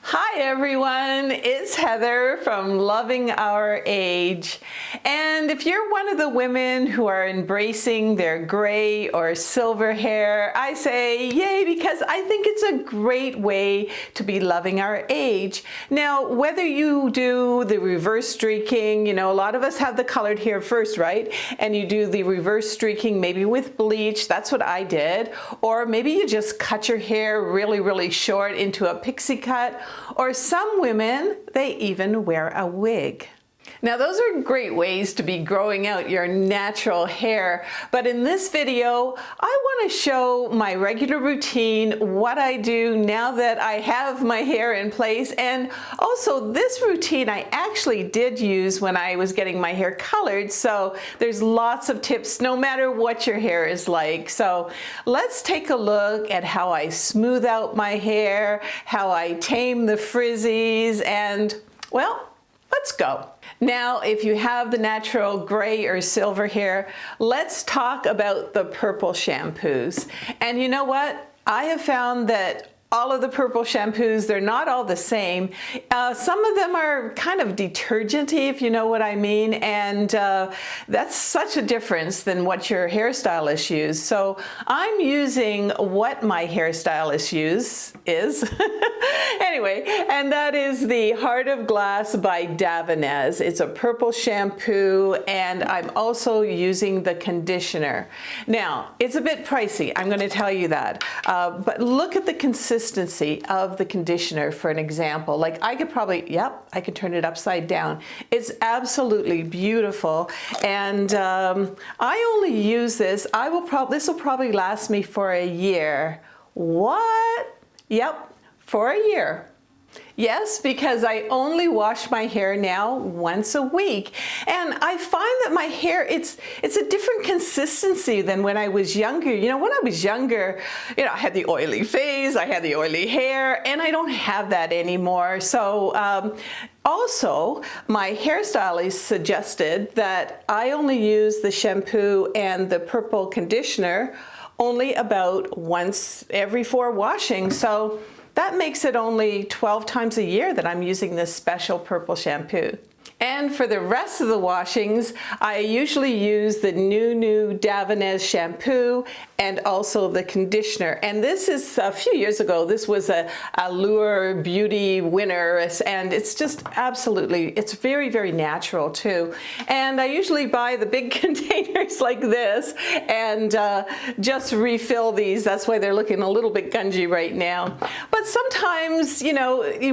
Hi everyone, it's Heather from Loving Our Age. And if you're one of the women who are embracing their gray or silver hair, I say yay, because I think it's a great way to be loving our age. Now, whether you do the reverse streaking, a lot of us have the colored hair first, right? And you do the reverse streaking maybe with bleach, that's what I did. Or maybe you just cut your hair really short into a pixie cut. Or some women, they even wear a wig. Now those are great ways to be growing out your natural hair, but in this video I want to show my regular routine, what I do now that I have my hair in place, and also this routine I actually did use when I was getting my hair colored, so there's lots of tips no matter what your hair is like. So let's take a look at how I smooth out my hair, how I tame the frizzies, and well, let's go. Now, if you have the natural gray or silver hair, let's talk about the purple shampoos. And you know what? I have found that all of the purple shampoos, they're not all the same. Some of them are kind of detergenty, if you know what I mean, and that's such a difference than what your hairstylist uses. So I'm using what my hairstylist is. Anyway, and that is the Heart of Glass by Davines. It's a purple shampoo, and I'm also using the conditioner. Now, it's a bit pricey, I'm going to tell you that, but look at the consistency of the conditioner. For an example, like I could probably, I could turn it upside down. It's absolutely beautiful, and I only use this. This will probably last me for a year. What? Yep, for a year. Yes, because I only wash my hair now once a week. And I find that my hair, it's a different consistency than when I was younger. When I was younger, I had the oily face, I had the oily hair, and I don't have that anymore. So also, my hairstylist suggested that I only use the shampoo and the purple conditioner only about once every 4 washings. So that makes it only 12 times a year that I'm using this special purple shampoo. And for the rest of the washings, I usually use the new Davines shampoo and also the conditioner. And this is a few years ago. This was a Allure Beauty winner, and it's just absolutely, it's very natural too. And I usually buy the big containers like this and just refill these. That's why they're looking a little bit gungy right now. But sometimes, you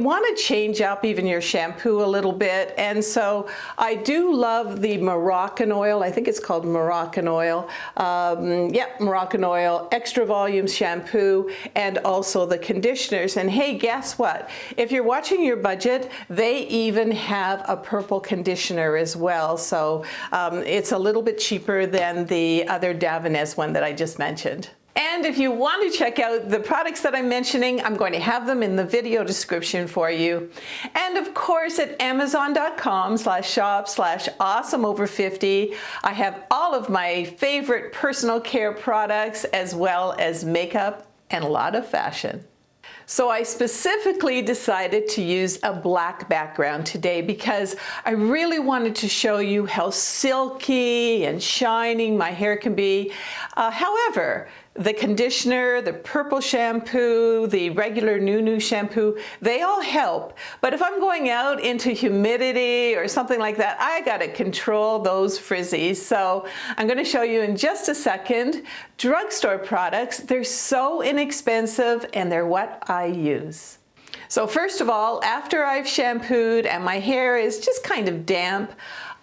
want to change up even your shampoo a little bit. And so I do love the Moroccan oil. I think it's called Moroccan oil. Moroccan oil, extra volume shampoo, and also the conditioners. And hey, guess what? If you're watching your budget, they even have a purple conditioner as well. So it's a little bit cheaper than the other Davines one that I just mentioned. And if you want to check out the products that I'm mentioning, I'm going to have them in the video description for you. And of course at amazon.com/shop/awesomeover50, I have all of my favorite personal care products as well as makeup and a lot of fashion. So I specifically decided to use a black background today because I really wanted to show you how silky and shining my hair can be. However, the conditioner, the purple shampoo, the regular new shampoo, they all help. But if I'm going out into humidity or something like that, I gotta control those frizzies. So I'm gonna show you in just a second. Drugstore products, they're so inexpensive and they're what I use. So first of all, after I've shampooed and my hair is just kind of damp,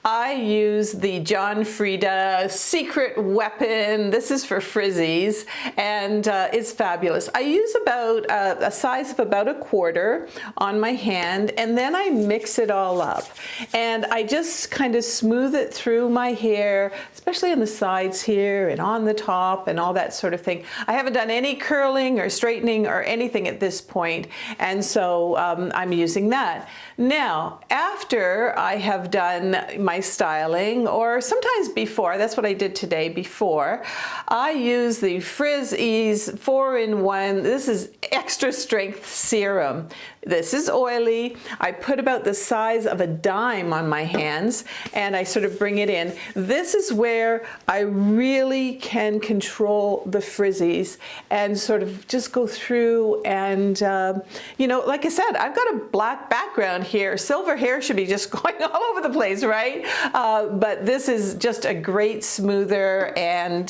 I use the John Frieda Secret Weapon. This is for frizzies, and it's fabulous. I use about a size of about 1/4 on my hand, and then I mix it all up. And I just kind of smooth it through my hair, especially on the sides here and on the top and all that sort of thing. I haven't done any curling or straightening or anything at this point, and so I'm using that. Now, after I have done my styling, or sometimes before, that's what I did today before, I use the Frizz Ease 4-in-1. This is extra strength serum. This is oily. I put about the size of a dime on my hands and I sort of bring it in. This is where I really can control the frizzies and sort of just go through and, you know, like I said, I've got a black background here. Silver hair should be just going all over the place, right? But this is just a great smoother, and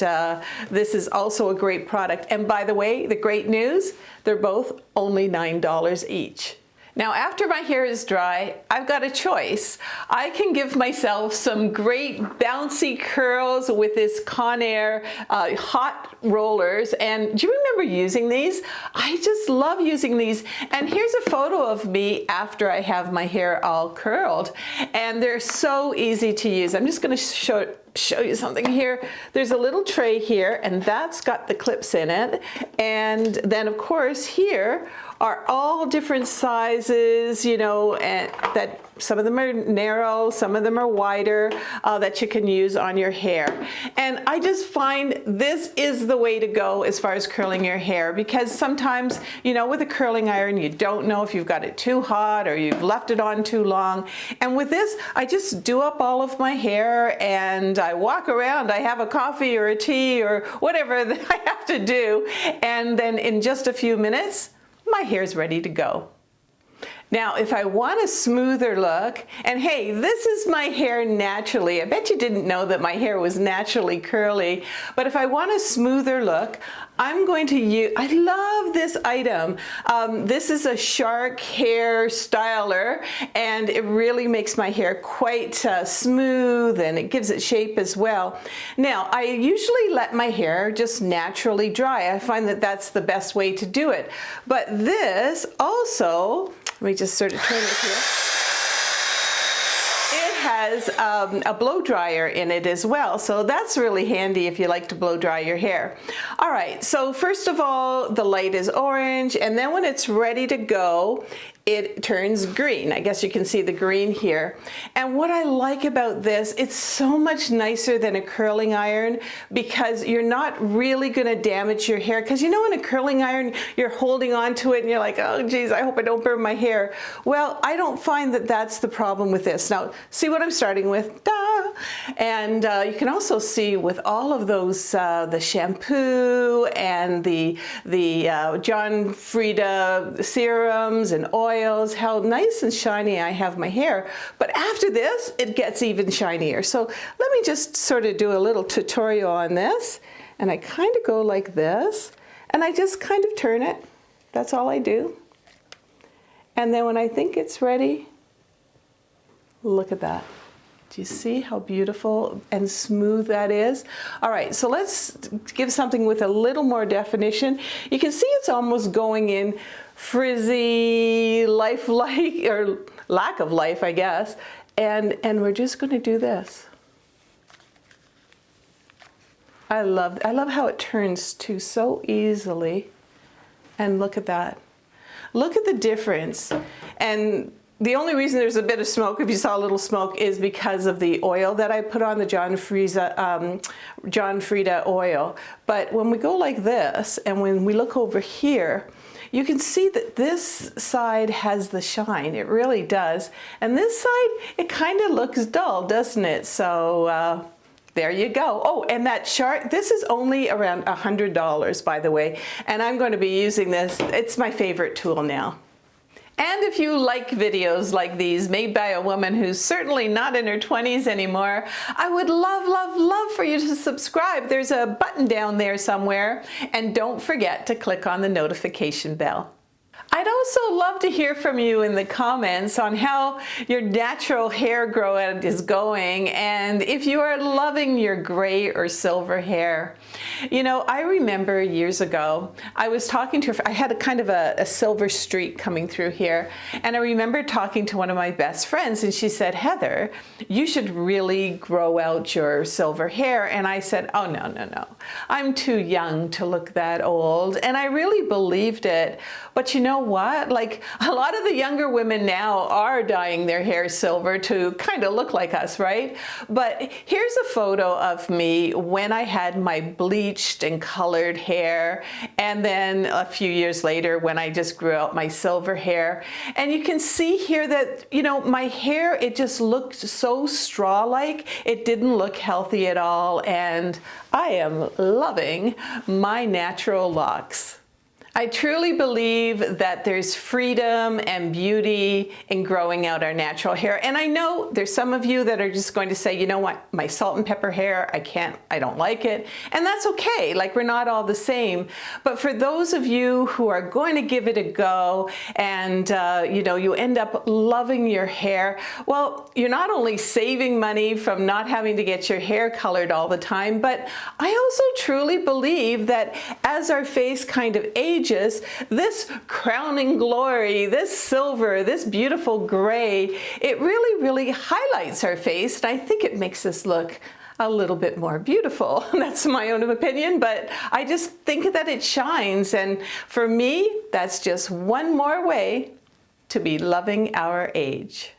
this is also a great product. And by the way, the great news, they're both only $9 each. Now, after my hair is dry, I've got a choice. I can give myself some great bouncy curls with this Conair hot rollers. And do you remember using these? I just love using these. And here's a photo of me after I have my hair all curled. And they're so easy to use. I'm just going to show you something here. There's a little tray here, and that's got the clips in it. And then, of course, here are all different sizes, you know, and that some of them are narrow, some of them are wider, that you can use on your hair. And I just find this is the way to go as far as curling your hair, because sometimes, you know, with a curling iron, you don't know if you've got it too hot or you've left it on too long. And with this, I just do up all of my hair and I walk around, I have a coffee or a tea or whatever that I have to do. And then in just a few minutes, my hair's ready to go. Now, if I want a smoother look, and hey, this is my hair naturally. I bet you didn't know that my hair was naturally curly, but if I want a smoother look, I'm going to use, I love this item. This is a shark hair styler, and it really makes my hair quite smooth, and it gives it shape as well. Now, I usually let my hair just naturally dry. I find that that's the best way to do it. But this also, let me just sort of turn it here. It has a blow dryer in it as well, so that's really handy if you like to blow dry your hair. All right, so first of all, the light is orange, and then when it's ready to go, it turns green. I guess you can see the green here. And what I like about this, it's so much nicer than a curling iron because you're not really gonna damage your hair. Because you know, in a curling iron, you're holding on to it and you're like, oh geez, I hope I don't burn my hair. Well, I don't find that that's the problem with this. Now, see what I'm starting with? Da! And you can also see with all of those, the shampoo and the John Frieda serums and oils, how nice and shiny I have my hair. But after this, it gets even shinier. So let me just sort of do a little tutorial on this. And I kind of go like this, and I just kind of turn it. That's all I do. And then when I think it's ready, look at that. Do you see how beautiful and smooth that is? All right, so let's give something with a little more definition. You can see it's almost going in frizzy, lifelike, or lack of life, I guess. And we're just gonna do this. I love how it turns too so easily. And look at that. Look at the difference. And the only reason there's a bit of smoke, if you saw a little smoke, is because of the oil that I put on, the John Frieda oil. But when we go like this, and when we look over here, you can see that this side has the shine. It really does. And this side, it kind of looks dull, doesn't it? So there you go. Oh, and that chart, this is only around $100, by the way. And I'm going to be using this. It's my favorite tool now. And if you like videos like these made by a woman who's certainly not in her 20s anymore, I would love, love, love for you to subscribe. There's a button down there somewhere, and don't forget to click on the notification bell. I'd also love to hear from you in the comments on how your natural hair growth is going and if you are loving your gray or silver hair. You know, I remember years ago, I was talking to I had a kind of a silver streak coming through here, and I remember talking to one of my best friends, and she said, Heather, you should really grow out your silver hair. And I said, oh, no, no, no. I'm too young to look that old. And I really believed it. But you know know what? Like, a lot of the younger women now are dyeing their hair silver to kind of look like us, right? But here's a photo of me when I had my bleached and colored hair, and then a few years later when I just grew out my silver hair. And you can see here that, you know, my hair, it just looked so straw-like. It didn't look healthy at all, and I am loving my natural locks. I truly believe that there's freedom and beauty in growing out our natural hair. And I know there's some of you that are just going to say, you know what, my salt and pepper hair, I don't like it. And that's okay, like we're not all the same. But for those of you who are going to give it a go and you know, you end up loving your hair, well, you're not only saving money from not having to get your hair colored all the time, but I also truly believe that as our face kind of ages, this crowning glory, this silver, this beautiful gray, it really highlights our face, and I think it makes us look a little bit more beautiful. That's my own opinion, but I just think that it shines, and for me, that's just one more way to be loving our age.